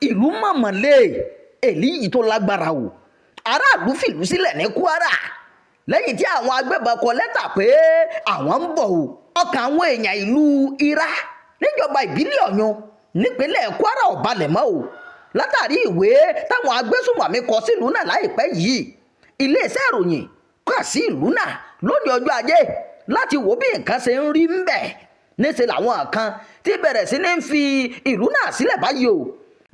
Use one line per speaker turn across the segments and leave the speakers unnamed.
ìlú mọ̀mọ́lé èyí tó lágbára o aráàlú fìlú sílẹ̀ ní Kwara lẹ́yìn tí àwọn agbébọn kọ lẹ́tà pé àwọn ń bọ̀ o ọkàn àwọn èèyàn ìlú Ira níjọba ìbílẹ̀ Ọ̀yọ́ nípínlẹ̀ Kwara ò balẹ̀ mọ́ o látàrí ìwé táwọn agbésùnmọ̀mí kọ sílùú náà láìpẹ́ yìí iléeṣẹ́ ìròyìn kà sí ìlú náà lónìí ọjọ́ Ajé láti wò bí nǹkan ṣe ń rí ń bẹ̀ níṣẹ́ làwọn kan ti bẹ̀rẹ̀ sí ní fi ìlú náà sílẹ̀ báyìí o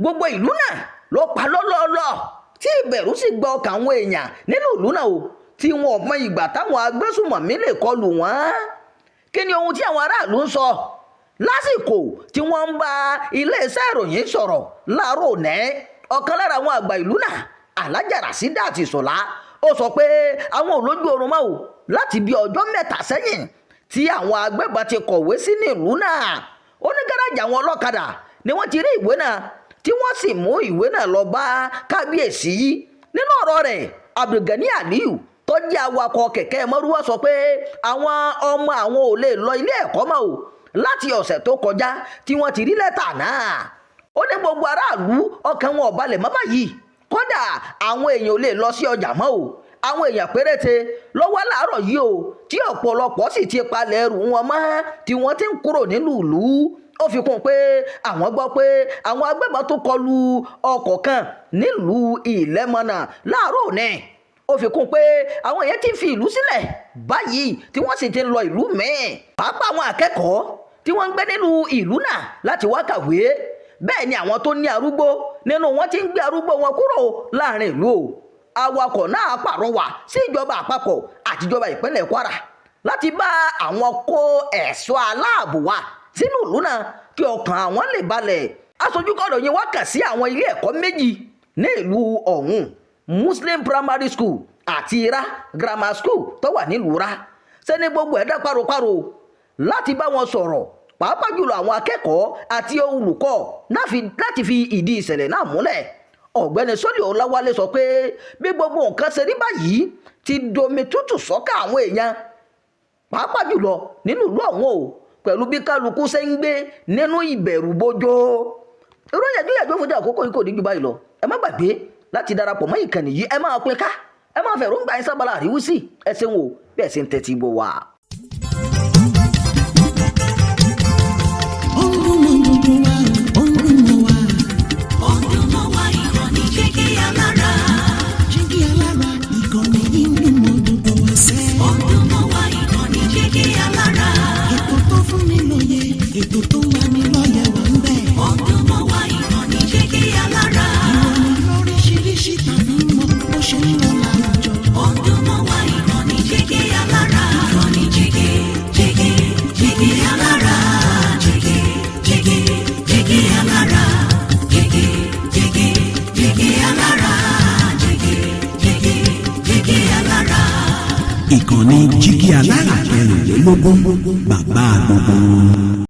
gbogbo ìlú náà ló pa lọ́lọ́lọ́ tí ìbẹ̀rù sì gbọ́ ọkàn àwọn èèyàn nínú ìlú náà o tí wọn ò mọ ìgbà táwọn agbésùnmọ̀mí lè kọlù wọ́n kí ni ohun tí àwọn aráàlú ń sọ lásìkò tí wọ́n ń bá iléeṣẹ́ ìròyìn sọ̀rọ̀ láàárọ̀ òní ọ̀kan lára àwọn àgbà ìlú náà Alhaja Rasidat Ìṣọ̀lá ó sọ pé àwọn ò lójú oorun mọ́ o láti bí ọjọ́ mẹ́ta sẹ́yìn tí àwọn agbébọn ti kọ̀wé sí ní ìlú náà ó ní gáràjì àwọn ọlọ́kadà ni wọ́n ti rí ìwé náà tí wọ́n sì mú ìwé náà lọ bá kábíyèsí nínú ọ̀rọ̀ rẹ̀ Abdulgani Aliyu tó jẹ́ awakọ̀ kẹ̀kẹ́ mọ́rúwá sọ pé àwọn ọmọ àwọn ò lè lọ ilé ẹ̀kọ́ mọ́ o láti ọ̀sẹ̀ tó kọjá tí wọ́n ti rí lẹ́tà náà ó ní gbogbo aráàlú ọkàn wọn ò balẹ̀ mọ́ báyìí kódà àwọn èèyàn ò lè lọ sí ọjà mọ́ o àwọn èèyàn péréte lọ́wọ́ láàárọ̀ yìí o tí ọ̀pọ̀lọpọ̀ sì ti palẹ̀ ẹrù wọn mọ́ tí wọ́n ti ń kúrò nílùú ìlú ó fi kún un pé àwọn gbọ́ pé àwọn agbébọn tó kọlu ọkọ̀ kan nílùú Ìlẹ́mọ̀nà láàárọ̀ òní ó fi kún un pé àwọn èèyàn ti fi ìlú sílẹ̀ báyìí tí wọ́n sì ti ń lọ ìlú míì pàápàá àwọn akẹ́kọ̀ọ́ tí wọ́n ń gbé nílùú ìlú náà láti wá kàwé bẹ́ẹ̀ ni àwọn tó ní arúgbó nínú wọn ti ń gbé arúgbó wọn kúrò láàrin ìlú o awakọ̀ náà pàrọwà sí ìjọba àpapọ̀ àtijọba ìpínlẹ̀ Kwara láti bá àwọn kó ẹ̀ṣọ́ aláàbò wá sínú ìlú náà kí ọkàn àwọn lè balẹ̀ aṣojú kọ̀ròyìn wá kàn sí àwọn ilé ẹ̀kọ́ méjì ní ìlú ọ̀hún Muslim Primary School àti Ira Grammar School tó wà nílùú Ira ṣe ní gbogbo ẹ̀dá páropáro láti bá wọn sọ̀rọ̀ pàápàá jùlọ àwọn akẹ́kọ̀ọ́ àti olùkọ́ láti fi ìdí ìṣẹ̀lẹ̀ náà múlẹ̀ ọ̀gbẹ́ni Sọ́lì Ọláwálé sọ pé bí gbogbo nǹkan ṣe rí báyìí ti domi tútù sọ́kà àwọn èèyàn pàápàá jùlọ nínú ìlú ọ̀hún o pẹ̀lú bí kálukú ṣe ń gbé nínú ìbẹ̀rù bojo ìròyìn ẹ̀dúnyàjò fún àkókò yìí kò ní jù báyìí lọ ẹ má gbàgbé láti darapọ̀ mọ́ ìkànnì yìí ẹ máa pín ká ẹ máa fẹ̀rù ń gbà yín sábàlá àríwísí ẹ ṣeun o bẹ́ẹ̀ ṣe ń tẹ́tí bọ̀ wá.
Ètò tó wà ní lọ́yẹ̀ wà ń bẹ̀. Ọdún mọ́ wa ìkànnì Jígí Alára. Ìròyìn lóríṣiríṣi tàbí mọ bó ṣe ń lọ láwùjọ. Ọdún mọ́ wa ìkànnì Jígí Alára. Ìkànnì Jígí Alára. Jígí Alára. Jígí Alára. Jígí Alára. Ìkànnì Jígí Alára 24 bàbá gbogbo.